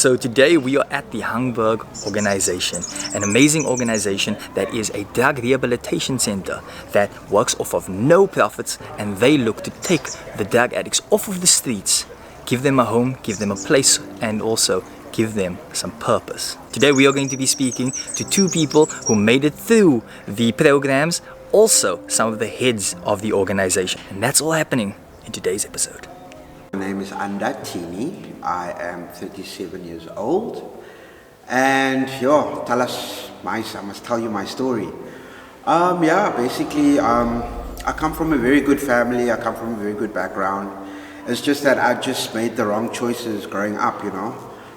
So today we are at the Hangberg organization, an amazing organization that is a drug rehabilitation center that works off of no profits, and they look to take the drug addicts off of the streets, give them a home, give them a place, and also give them some purpose. Today we are going to be speaking to two people who made it through the programs, also some of the heads of the organization, and that's all happening in today's episode. My name is Andatini. I am 37 years old, and I must tell you my story. Basically, I come from a very good family. I come from a very good background. It's just that I just made the wrong choices growing up,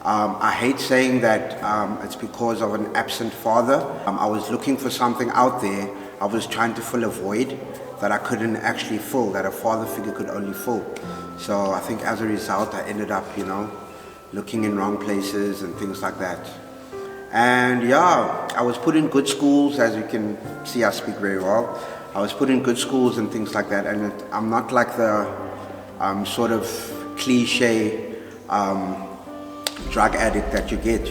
I hate saying that it's because of an absent father. I was looking for something out there. I was trying to fill a void that I couldn't actually fill, that a father figure could only fill. So I think as a result, I ended up, looking in wrong places and things like that. And I was put in good schools. As you can see, I speak very well. I was put in good schools and things like that. And I'm not like the sort of cliche drug addict that you get,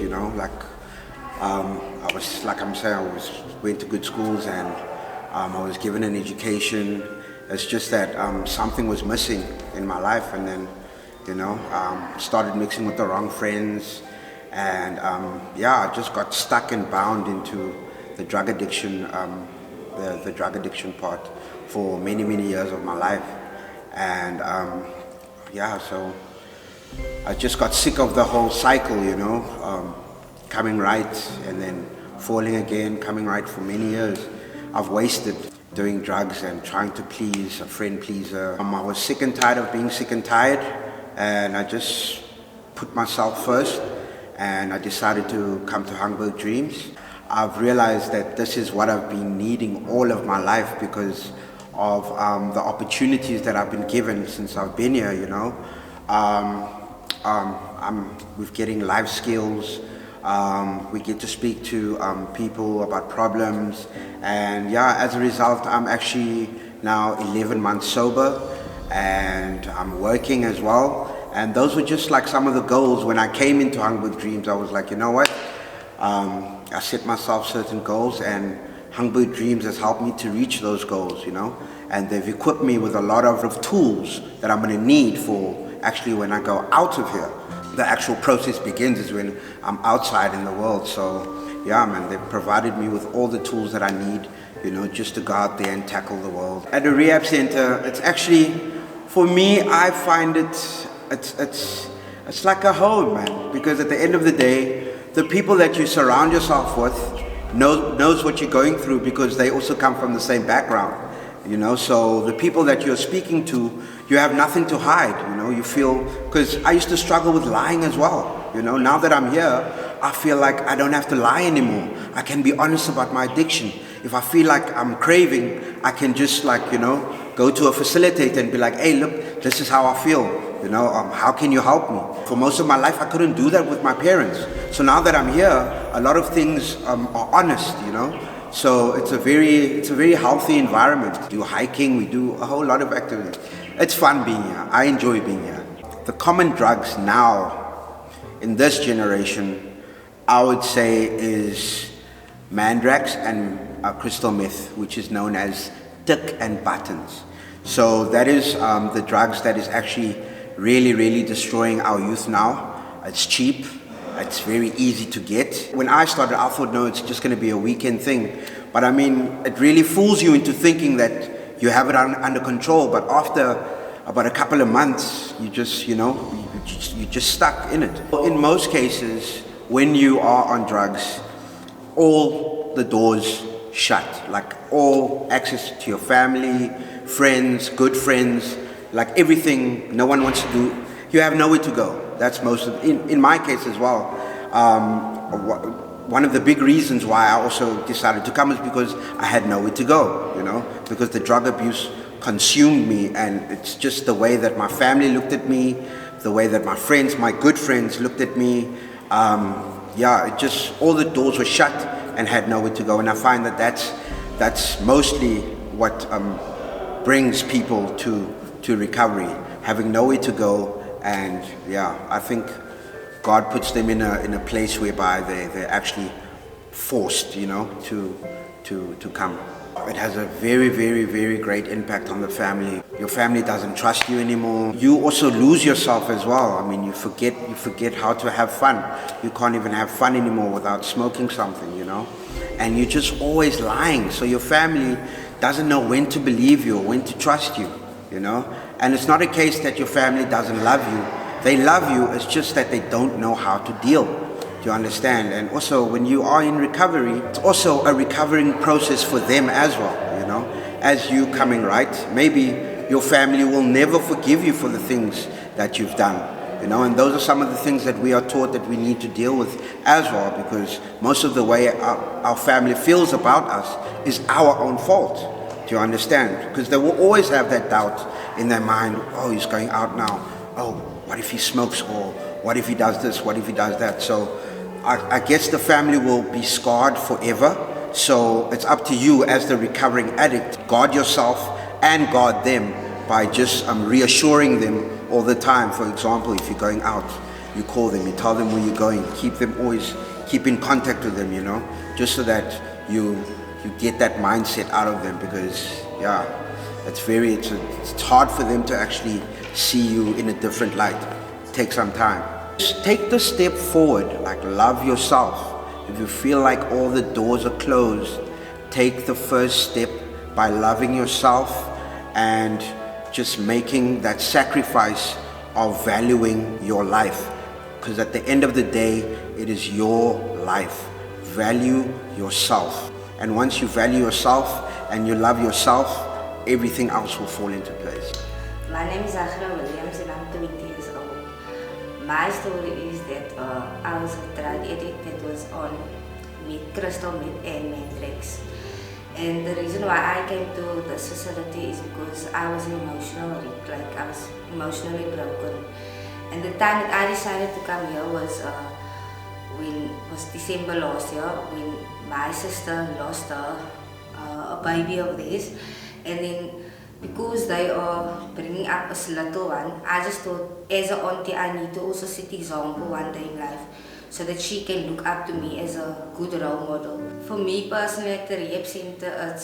went to good schools and I was given an education. It's just that something was missing in my life, and then, started mixing with the wrong friends, and I just got stuck and bound into the drug addiction, the drug addiction part for many, many years of my life, and so I just got sick of the whole cycle, coming right and then falling again, coming right for many years. I've wasted doing drugs and trying to please a friend pleaser. I was sick and tired of being sick and tired, and I just put myself first, and I decided to come to Hamburg Dreams. I've realized that this is what I've been needing all of my life because of the opportunities that I've been given since I've been here, We're getting life skills. We get to speak to people about problems, and as a result, I'm actually now 11 months sober, and I'm working as well. And those were just like some of the goals. When I came into Hamburg Dreams, I was like, I set myself certain goals, and Hamburg Dreams has helped me to reach those goals, and they've equipped me with a lot of tools that I'm going to need for actually when I go out of here. The actual process begins is when I'm outside in the world. So they've provided me with all the tools that I need, just to go out there and tackle the world. At the rehab center, it's actually, for me, I find it's like a home, man, because at the end of the day, the people that you surround yourself with knows what you're going through because they also come from the same background. So the people that you're speaking to, you have nothing to hide, you feel, because I used to struggle with lying as well, now that I'm here, I feel like I don't have to lie anymore. I can be honest about my addiction. If I feel like I'm craving, I can just go to a facilitator and be like, hey, look, this is how I feel, how can you help me? For most of my life, I couldn't do that with my parents. So now that I'm here, a lot of things are honest, So it's a very healthy environment. We do hiking, we do a whole lot of activities. It's fun being here. I enjoy being here. The common drugs now in this generation, I would say, is mandrax and crystal meth, which is known as tick and buttons. So that is the drugs that is actually really, really destroying our youth now. It's cheap. It's very easy to get. When I started, I thought, no, it's just going to be a weekend thing. But I mean, it really fools you into thinking that you have it under control. But after about a couple of months, you're just stuck in it. In most cases, when you are on drugs, all the doors shut. Like all access to your family, friends, good friends, like everything, no one wants to do. You have nowhere to go. That's most of, in my case as well. One of the big reasons why I also decided to come is because I had nowhere to go, because the drug abuse consumed me, and it's just the way that my family looked at me, the way that my friends, my good friends looked at me. It just, all the doors were shut and had nowhere to go. And I find that that's mostly what brings people to recovery, having nowhere to go. And I think God puts them in a place whereby they're actually forced, to come. It has a very, very, very great impact on the family. Your family doesn't trust you anymore. You also lose yourself as well. I mean, you forget how to have fun. You can't even have fun anymore without smoking something, And you're just always lying. So your family doesn't know when to believe you or when to trust you, And it's not a case that your family doesn't love you. They love you, it's just that they don't know how to deal. Do you understand? And also, when you are in recovery, it's also a recovering process for them as well, As you coming right, maybe your family will never forgive you for the things that you've done, And those are some of the things that we are taught that we need to deal with as well, because most of the way our family feels about us is our own fault. Do you understand? Because they will always have that doubt in their mind. Oh, he's going out now. Oh, what if he smokes? Or what if he does this? What if he does that? So I guess the family will be scarred forever. So it's up to you as the recovering addict. Guard yourself and guard them by just reassuring them all the time. For example, if you're going out, you call them, you tell them where you're going. Keep in contact with them, just so that you get that mindset out of them, because it's hard for them to actually see you in a different light. Take some time. Just take the step forward, like love yourself. If you feel like all the doors are closed, take the first step by loving yourself and just making that sacrifice of valuing your life. Because at the end of the day, it is your life. Value yourself. And once you value yourself and you love yourself, everything else will fall into place. My name is Agra Williams and I'm 20 years old. My story is that I was a drug addict that was on crystal meth and matrix. And the reason why I came to this facility is because I was emotionally broken. And the time that I decided to come here was December last year, when my sister lost a baby of theirs. And then because they are bringing up a little one, I just thought, as an auntie, I need to also set example one day in life, so that she can look up to me as a good role model. For me personally, at the rehab center,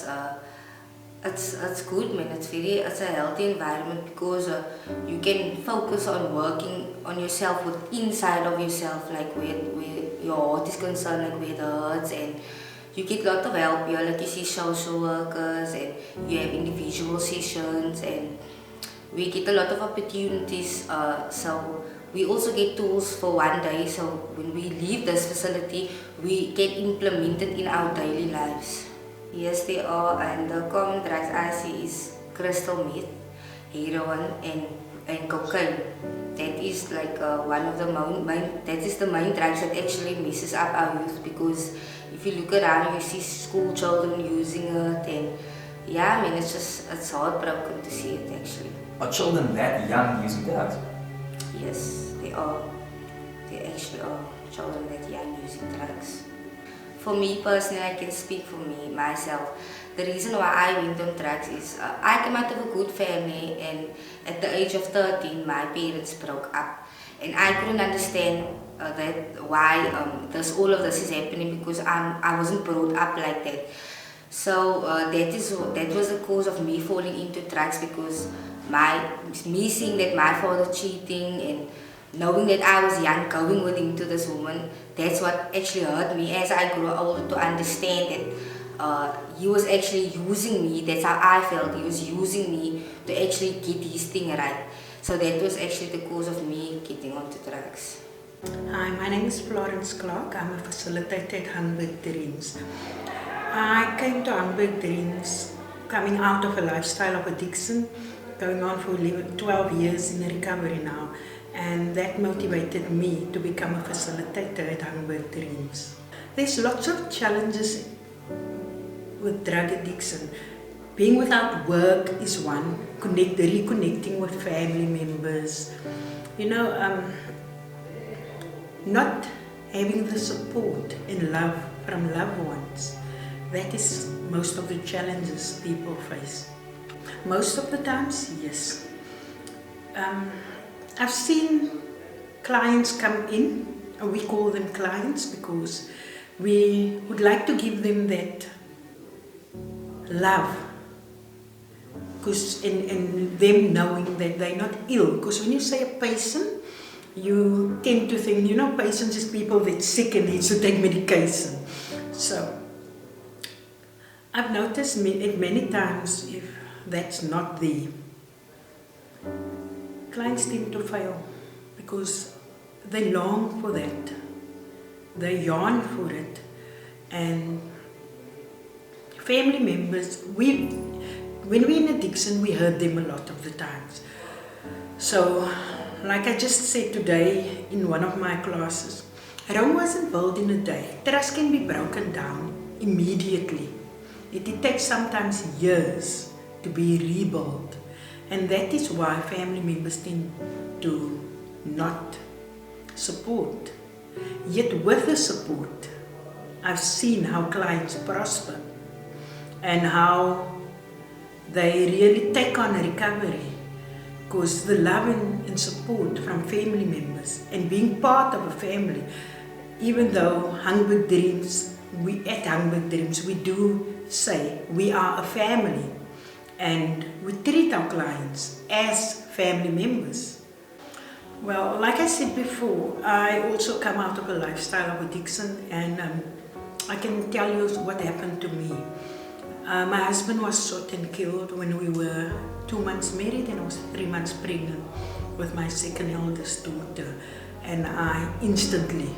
it's good, man. It's a healthy environment, because you can focus on working on yourself with inside of yourself, like where your heart is concerned, like where the hurts, and you get a lot of help here, like you see social workers and you have individual sessions, and we get a lot of opportunities. So we also get tools for one day, so when we leave this facility, we can implement it in our daily lives. Yes, they are, and the common drugs I see is crystal meth, heroin, and cocaine. That is like one of the main drugs that actually messes up our youth, because if you look around, you see school children using it, and it's heartbroken to see it actually. Are children that young using drugs? Yes, they are. They actually are children that young using drugs. For me personally, I can speak for myself. The reason why I went on drugs is I came out of a good family, and at the age of 13, my parents broke up, and I couldn't understand why all of this is happening, because I wasn't brought up like that. So that was the cause of me falling into drugs, because me seeing that my father cheating and knowing that I was young, going with him to this woman, that's what actually hurt me as I grew older, to understand that he was actually using me. That's how I felt. He was using me to actually get his thing right. So that was actually the cause of me getting onto drugs. Hi, my name is Florence Clark. I'm a facilitator at Hangberg Dreams. I came to Hangberg Dreams coming out of a lifestyle of addiction, going on for 12 years in recovery now. And that motivated me to become a facilitator at Hangberg Dreams. There's lots of challenges with drug addiction. Being without work is one, reconnecting with family members. Not having the support and love from loved ones. That is most of the challenges people face. Most of the times, yes. I've seen clients come in we call them clients because we would like to give them that love, because in them knowing that they're not ill. Because when you say a patient, you tend to think, patients is people that's sick and needs to take medication. So I've noticed it many times, if that's not the clients tend to fail because they long for that, they yearn for it, and family members, when we're in addiction, we hurt them a lot of the times. So, like I just said today in one of my classes, Rome wasn't built in a day. Trust can be broken down immediately. It takes sometimes years to be rebuilt, and that is why family members tend to not support. Yet with the support, I've seen how clients prosper and how they really take on recovery, because the love and support from family members and being part of a family, even though Hangberg Dreams, at Hangberg Dreams, we do say we are a family and we treat our clients as family members. Well, like I said before, I also come out of a lifestyle of addiction, and I can tell you what happened to me. My husband was shot and killed when we were 2 months married, and I was 3 months pregnant with my second eldest daughter, and I instantly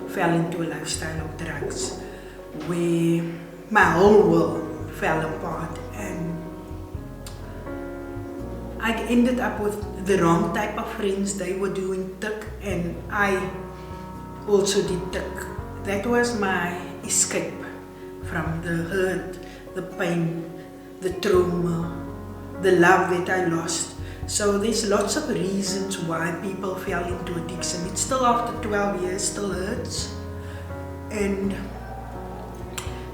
fell into a lifestyle of drugs where my whole world fell apart, and I ended up with the wrong type of friends. They were doing tuk and I also did tuk. That was my escape from the hurt, the pain, the trauma, the love that I lost. So there's lots of reasons why people fell into addiction. It's still after 12 years, still hurts.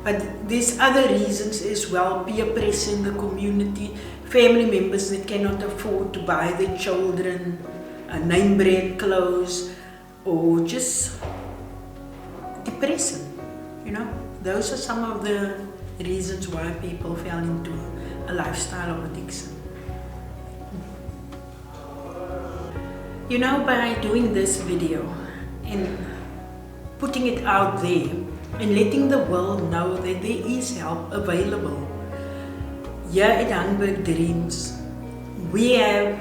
But there's other reasons as well: peer pressure in the community, family members that cannot afford to buy their children name brand clothes, or just depression. Those are some of the reasons why people fell into a lifestyle of addiction. By doing this video and putting it out there and letting the world know that there is help available, here at Hangberg Dreams, we have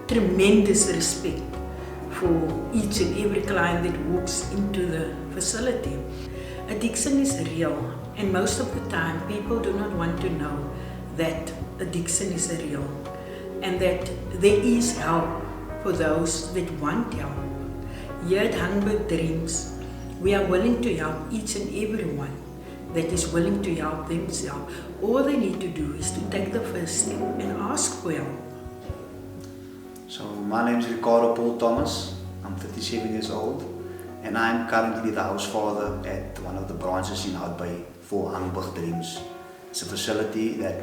tremendous respect for each and every client that walks into the facility. Addiction is real, and most of the time people do not want to know that addiction is real and that there is help for those that want help. Here at Hangberg Dreams, we are willing to help each and everyone that is willing to help themselves. All they need to do is to take the first step and ask for help. So my name is Ricardo Paul Thomas. I'm 37 years old, and I'm currently the house father at one of the branches in Hout for Hangberg Dreams. It's a facility that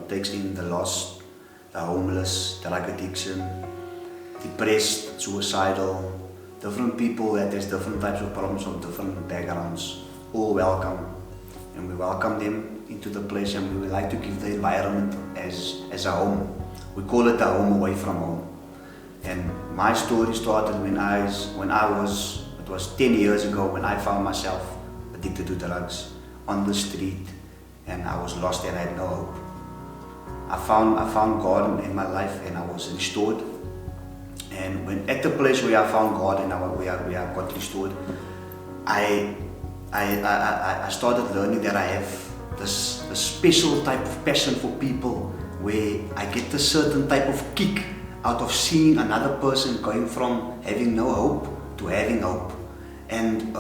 takes in the lost, the homeless, drug addiction, depressed, suicidal, different people that has different types of problems from different backgrounds, all welcome. And we welcome them into the place, and we would like to give the environment as a home. We call it a home away from home. And my story started it was 10 years ago, when I found myself addicted to drugs on the street, and I was lost and I had no hope. I found God in my life, and I was restored. And when at the place where I found God and where I got restored, I started learning that I have this special type of passion for people, where I get a certain type of kick out of seeing another person going from having no hope to having hope. And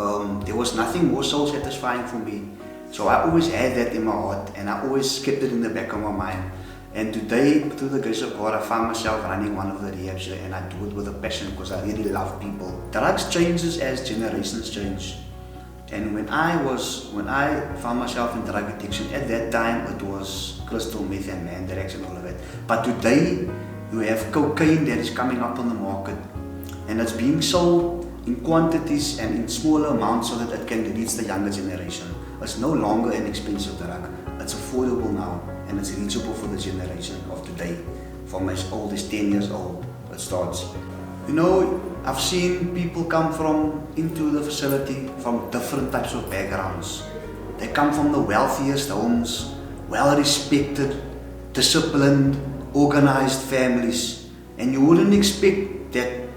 there was nothing more soul satisfying for me. So I always had that in my heart, and I always kept it in the back of my mind. And today, through the grace of God, I found myself running one of the rehabs, and I do it with a passion because I really love people. Drugs changes as generations change. And when I found myself in drug addiction, at that time it was crystal meth and mandrax and all of that. But today you have cocaine that is coming up on the market, and it's being sold in quantities and in smaller amounts so that it can reach the younger generation. It's no longer an expensive drug. It's affordable now and it's reachable for the generation of today. From as old as 10 years old, it starts. You know, I've seen people come into the facility from different types of backgrounds. They come from the wealthiest homes, well-respected, disciplined, organized families. And you wouldn't expect that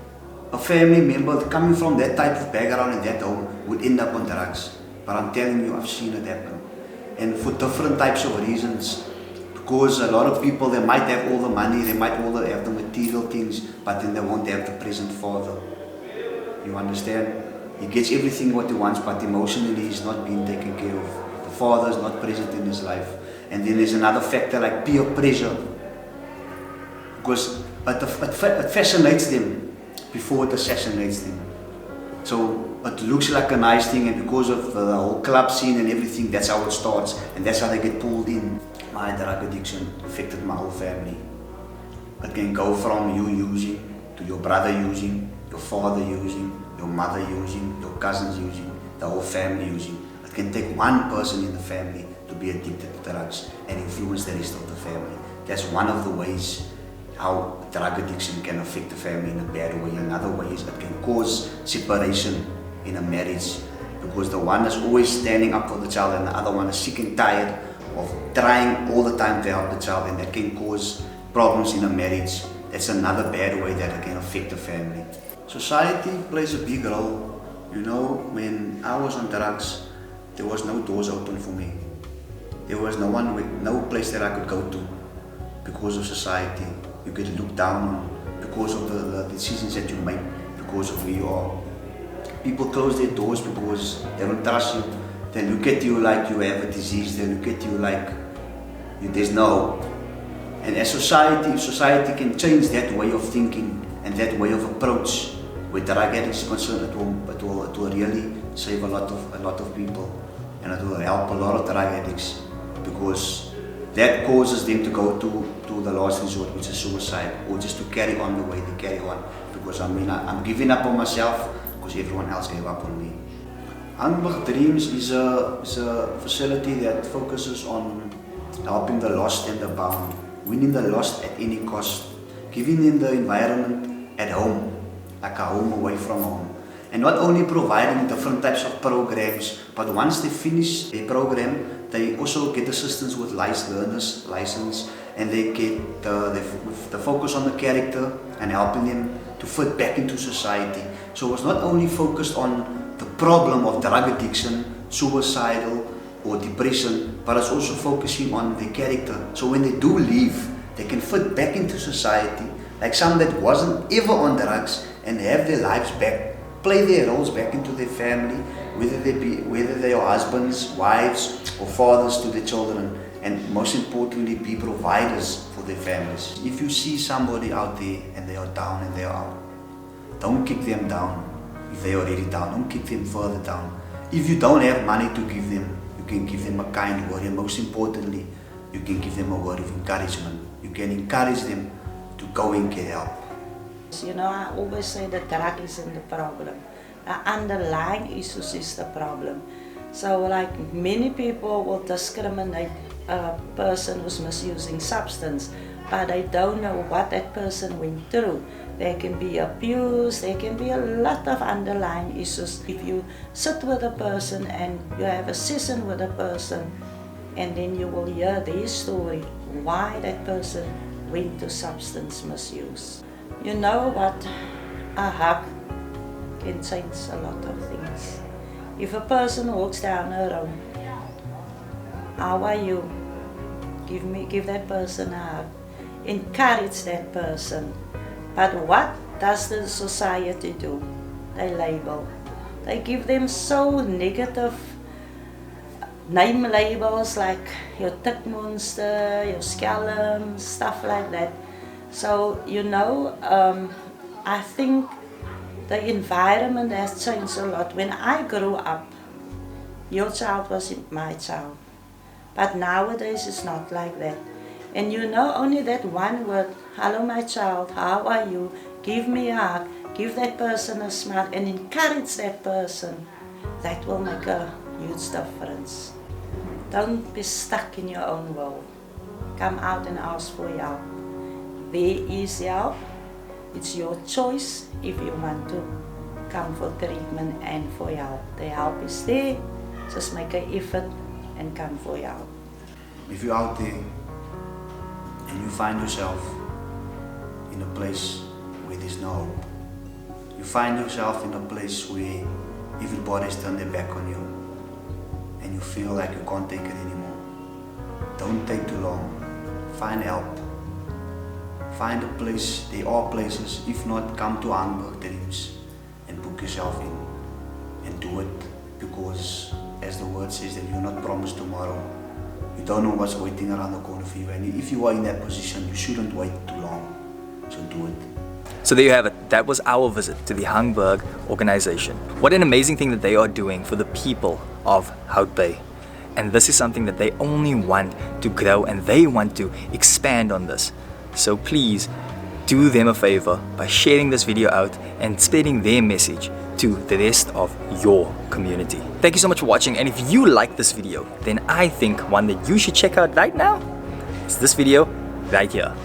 a family member coming from that type of background in that home would end up on drugs. But I'm telling you, I've seen it happen. And for different types of reasons. Because a lot of people, they might have all the money, they might all have the material things, but then they won't have the present father. You understand? He gets everything what he wants, but emotionally he's not being taken care of. The father is not present in his life. And then there's another factor like peer pressure. Because it fascinates them before it assassinates them. So it looks like a nice thing, and because of the whole club scene and everything, that's how it starts, and that's how they get pulled in. My drug addiction affected my whole family. It can go from you using, to your brother using, your father using, your mother using, your cousins using, the whole family using. It can take one person in the family to be addicted to drugs and influence the rest of the family. That's one of the ways how drug addiction can affect the family in a bad way. Another way is it can cause separation in a marriage, because the one is always standing up for the child and the other one is sick and tired of trying all the time to help the child, and that can cause problems in a marriage. That's another bad way that it can affect the family. Society plays a big role. You know, when I was on drugs, there was no doors open for me. There was no place that I could go to because of society. You get looked down on because of the decisions that you make, because of who you are. People close their doors because they don't trust you. They look at you like you have a disease. They look at you like there's no hope. And as if society can change that way of thinking and that way of approach where drug addicts is concerned, it will really save a lot of people, and it will help a lot of drug addicts, because that causes them to go to the last resort, which is suicide, or just to carry on the way they carry on. Because I'm giving up on myself because everyone else gave up on me. Hamburg Dreams is a facility that focuses on helping the lost and the bound, winning the lost at any cost, giving them the environment at home, like a home away from home. And not only providing different types of programs, but once they finish a program, they also get assistance with learner's license, and they get the focus on the character and helping them to fit back into society. So it's not only focused on the problem of drug addiction, suicidal or depression, but it's also focusing on the character. So when they do leave, they can fit back into society, like some that wasn't ever on drugs, and have their lives back, play their roles back into their family, whether they are husbands, wives, or fathers to their children, and most importantly, be providers for their families. If you see somebody out there and they are down and they are out, don't kick them down. If they are already down, don't kick them further down. If you don't have money to give them, you can give them a kind word, and most importantly, you can give them a word of encouragement. You can encourage them to go and get help. You know, I always say that drug isn't the problem. The underlying issues is the problem. So like many people will discriminate a person who's misusing substance, but they don't know what that person went through. There can be abuse, there can be a lot of underlying issues. If you sit with a person and you have a session with a person, and then you will hear their story, why that person went to substance misuse. You know what, a hug can change a lot of things. If a person walks down a road, how are you? Give that person a hug. Encourage that person. But what does the society do? They label. They give them so negative name labels like your tit monster, your scallum, stuff like that. So, you know, I think the environment has changed a lot. When I grew up, your child was my child. But nowadays it's not like that. And you know, only that one word, hello my child, how are you, give me a hug, give that person a smile and encourage that person, that will make a huge difference. Don't be stuck in your own world. Come out and ask for help. There is help. It's your choice if you want to come for treatment and for help. The help is there. Just make an effort and come for help. If you're out there and you find yourself in a place where there's no hope, you find yourself in a place where everybody's turned their back on you and you feel like you can't take it anymore, don't take too long. Find help. Find a place. There are places. If not, come to Hamburg Dreams and book yourself in and do it, because as the word says that you're not promised tomorrow. You don't know what's waiting around the corner for you, and if you are in that position, you shouldn't wait too long. So do it. So there you have it. That was our visit to the Hangberg organization. What an amazing thing that they are doing for the people of Hout Bay. And this is something that they only want to grow, and they want to expand on this. So please do them a favor by sharing this video out and spreading their message to the rest of your community. Thank you so much for watching, and if you like this video, then I think one that you should check out right now is this video right here.